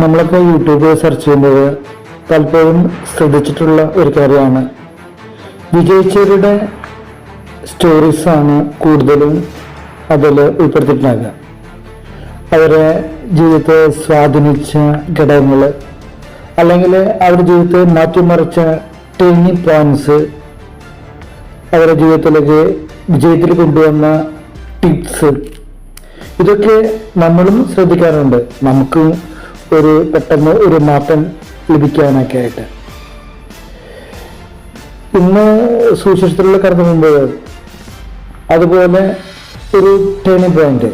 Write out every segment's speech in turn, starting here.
നമ്മളൊക്കെ YouTube search ചെയ്യുമ്പോൾ പലപ്പോഴും ശ്രദ്ധിച്ചിട്ടുള്ള ഒരു കാര്യമാണ്, വിജയിച്ചവരുടെ സ്റ്റോറീസാണ് കൂടുതലും അതിൽ ഉൾപ്പെടുത്തിയിട്ടുണ്ടാകുക. അവരെ ജീവിതത്തെ സ്വാധീനിച്ച ഘടകങ്ങൾ, അല്ലെങ്കിൽ അവരുടെ ജീവിതത്തെ മാറ്റിമറിച്ച ടേണിംഗ് പോയിന്റ്സ്, അവരുടെ ജീവിതത്തിലേക്ക് വിജയത്തിൽ കൊണ്ടുവന്ന ടിപ്സ്, ഇതൊക്കെ നമ്മളും ശ്രദ്ധിക്കാറുണ്ട്. നമുക്ക് പെട്ടെന്ന് ഒരു മാറ്റം ലഭിക്കാനൊക്കെ ആയിട്ട്. ഇന്ന് സുവിശേഷത്തിലുള്ള കടന്നു പോകുമ്പോൾ അതുപോലെ ഒരു ടേണിംഗ് പോയിന്റ്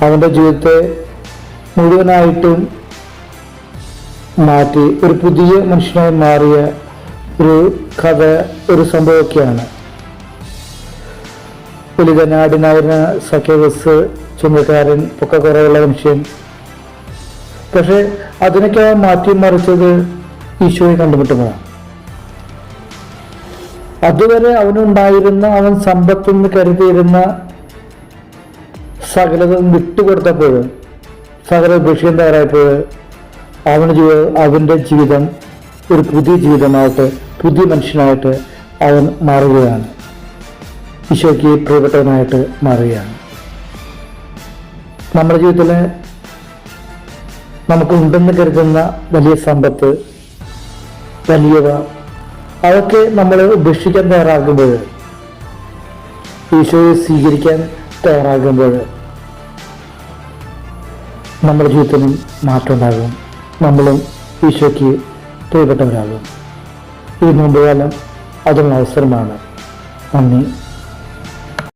അവൻ്റെ ജീവിതത്തെ മുഴുവനായിട്ടും മാറ്റി ഒരു പുതിയ മനുഷ്യനായി മാറിയ ഒരു കഥ, ഒരു സംഭവമൊക്കെയാണ്. പുലിതനാടിനായിരുന്ന സക്കേവസ്, ചുമക്കാരൻ, പൊക്കക്കുറവുള്ള മനുഷ്യൻ, പക്ഷെ അതിനൊക്കെ മാറ്റി മറിച്ചത് ഈശോയെ കണ്ടുമുട്ടുന്നതാണ്. അതുവരെ അവനുണ്ടായിരുന്ന, അവൻ സമ്പത്തെന്ന് കരുതിയിരുന്ന സകലതും വിട്ടുകൊടുത്തപ്പോൾ, സകല ഉപേക്ഷിക്കാൻ തയ്യാറായപ്പോൾ അവൻ്റെ ജീവിതം ഒരു പുതിയ ജീവിതമായിട്ട്, പുതിയ മനുഷ്യനായിട്ട് അവൻ മാറുകയാണ്. ഈശോയ്ക്ക് പ്രിയപ്പെട്ടവനായിട്ട് മാറുകയാണ്. നമ്മുടെ ജീവിതത്തിൽ നമുക്കുണ്ടെന്ന് കരുതുന്ന വലിയ സമ്പത്ത്, വലിയവ, അതൊക്കെ നമ്മൾ ഉപേക്ഷിക്കാൻ തയ്യാറാകുമ്പോൾ, ഈശോയെ സ്വീകരിക്കാൻ തയ്യാറാകുമ്പോൾ നമ്മുടെ ജീവിതത്തിനും മാറ്റമുണ്ടാകും. നമ്മളും ഈശോയ്ക്ക് പ്രിയപ്പെട്ടവരാകും. ഈ നോമ്പുകാലം അതിനുള്ള അവസരമാണ്. നന്ദി.